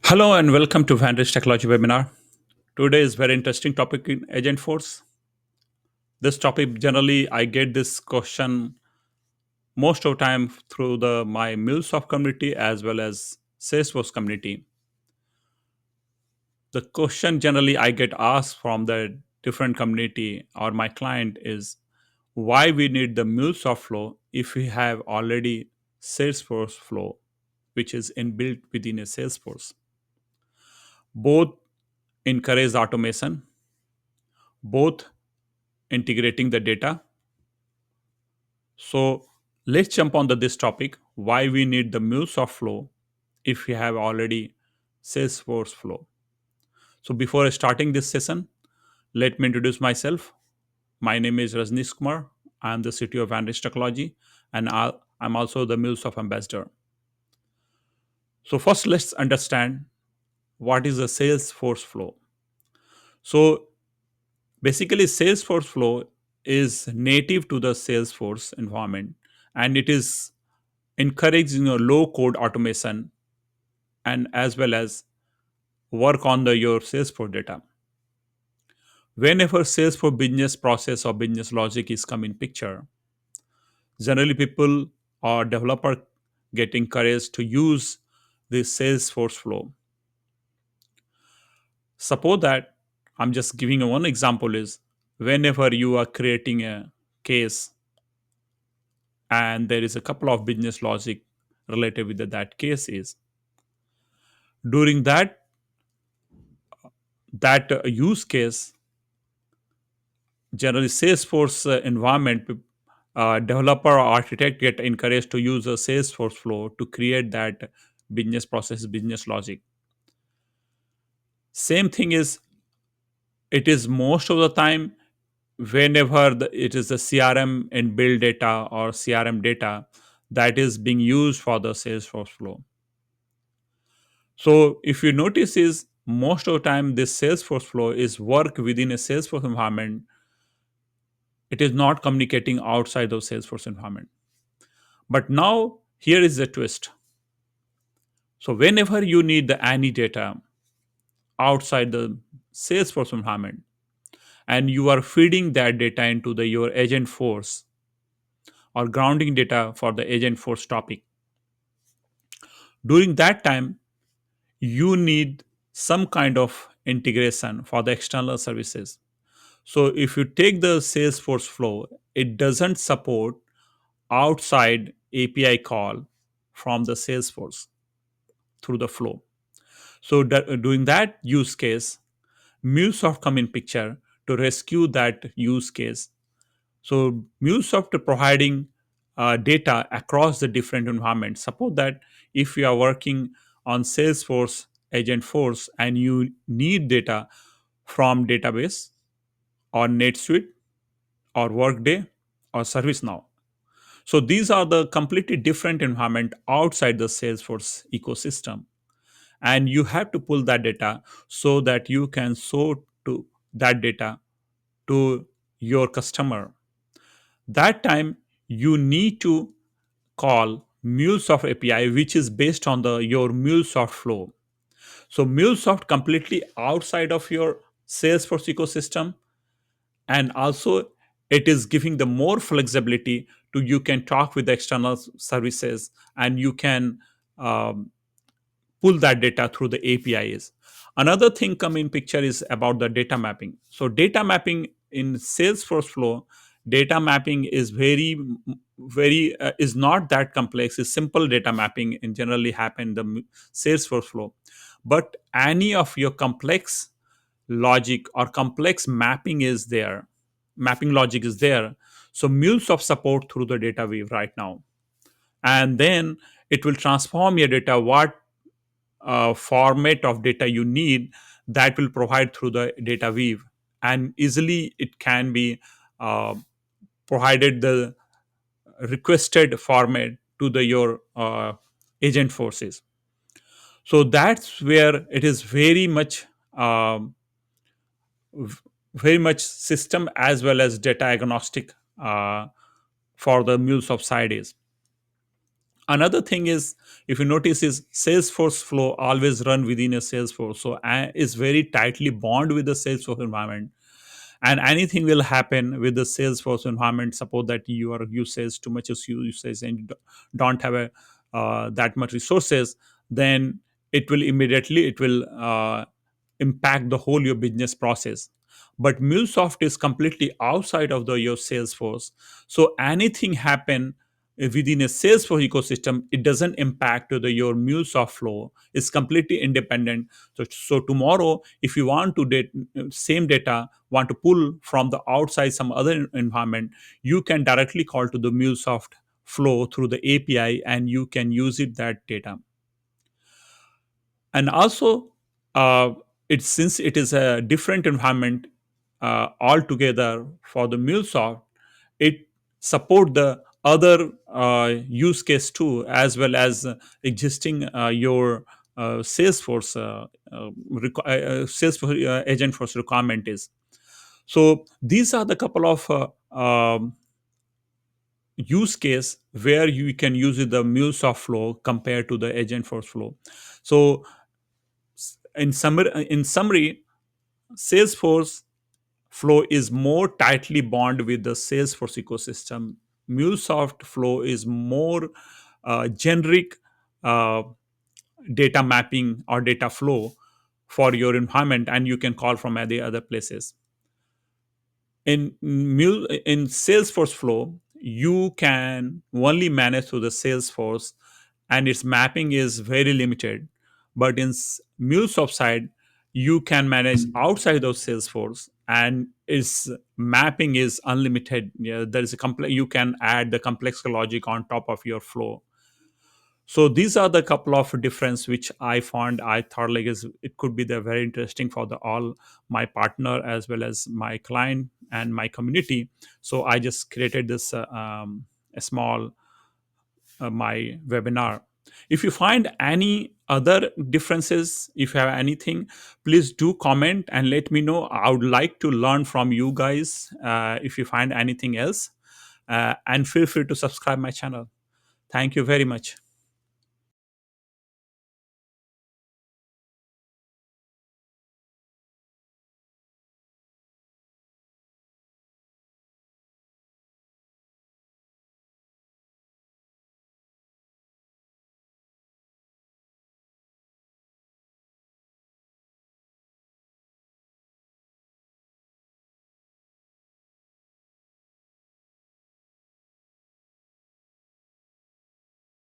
Hello and welcome to Vantage Technology webinar. Today is very interesting topic in Agent Force. This topic generally I get this question most of the time through the my MuleSoft community as well as Salesforce community. The question generally I get asked from the different community or my client is why we need the MuleSoft Flow if we have already Salesforce Flow, which is inbuilt within a Salesforce. Both encourage automation, both integrating the data. So let's jump on this topic why we need the MuleSoft Flow if we have already Salesforce Flow. So before starting this session, let me introduce myself. My name is Rajnish Kumar. I'm the CTO of Vantage Technology, and I'm also the MuleSoft ambassador. So first, let's understand what is a Salesforce Flow. So basically, Salesforce Flow is native to the Salesforce environment, and it is encouraging a low code automation and as well as work on your Salesforce data. Whenever Salesforce business process or business logic is come in picture, generally people or developer get encouraged to use the Salesforce flow. Suppose that I'm just giving one example is whenever you are creating a case and there is a couple of business logic related with that case is during that use case generally Salesforce environment developer or architect get encouraged to use a Salesforce flow to create that business process, business logic. Same thing is it is most of the time whenever it is the CRM and build data or CRM data that is being used for the Salesforce flow. So if you notice is most of the time this Salesforce flow is work within a Salesforce environment. It is not communicating outside of Salesforce environment. But now here is the twist. So whenever you need the any data outside the Salesforce environment and you are feeding that data into your agent force or grounding data for the agent force topic, during that time you need some kind of integration for the external services. So if you take the Salesforce flow, it doesn't support outside API call from the Salesforce through the flow. So doing that use case, MuleSoft come in picture to rescue that use case. So MuleSoft providing data across the different environments. Suppose that if you are working on Salesforce Agent Force and you need data from database or NetSuite or Workday or ServiceNow. So these are the completely different environment outside the Salesforce ecosystem. And you have to pull that data so that you can show to that data to your customer. That time you need to call MuleSoft API, which is based on your MuleSoft flow. So MuleSoft completely outside of your Salesforce ecosystem, and also it is giving the more flexibility to you can talk with the external services and you can um, pull that data through the APIs. Another thing come in picture is about the data mapping. So data mapping in Salesforce flow, data mapping is very is not that complex. It's simple data mapping and generally happen in the Salesforce flow. But any of your complex logic or complex mapping is there, mapping logic is there. So MuleSoft support through the data weave right now, and then it will transform your data what format of data you need that will provide through the data weave, and easily it can be uh, provided the requested format to your agent forces. So that's where it is um, very much system as well as data agnostic for the MuleSoft side is. Another thing is, if you notice, is Salesforce Flow always run within a Salesforce, so is very tightly bond with the Salesforce environment, and anything will happen with the Salesforce environment. Suppose that your usage too much is usage and you don't have a that much resources, then it will impact the whole your business process. But MuleSoft is completely outside of the your Salesforce, so anything happen within a Salesforce ecosystem, it doesn't impact to the your MuleSoft flow. It's completely independent. So tomorrow, if you want to same data, want to pull from the outside some other environment, you can directly call to the MuleSoft flow through the API, and you can use it that data. And also, uh, since it is a different environment altogether for the MuleSoft, it support the other use case too, as well as existing your Salesforce Salesforce agent force requirement is. So these are the couple of use case where you can use the MuleSoft flow compared to the agent force flow. So in summary, Salesforce Flow is more tightly bonded with the Salesforce ecosystem. MuleSoft Flow is more generic uh, data mapping or data flow for your environment, and you can call from any other places. In Salesforce Flow, you can only manage through the Salesforce, and its mapping is very limited. But in MuleSoft side, you can manage outside of Salesforce, and its mapping is unlimited. Yeah, there is a complex. You can add the complex logic on top of your flow. So these are the couple of difference which I thought like is it could be the very interesting for the all my partner as well as my client and my community. So I just created this a small my webinar. If you find any other differences, if you have anything, please do comment and let me know. I would like to learn from you guys if you find anything else, and feel free to subscribe my channel. Thank you very much.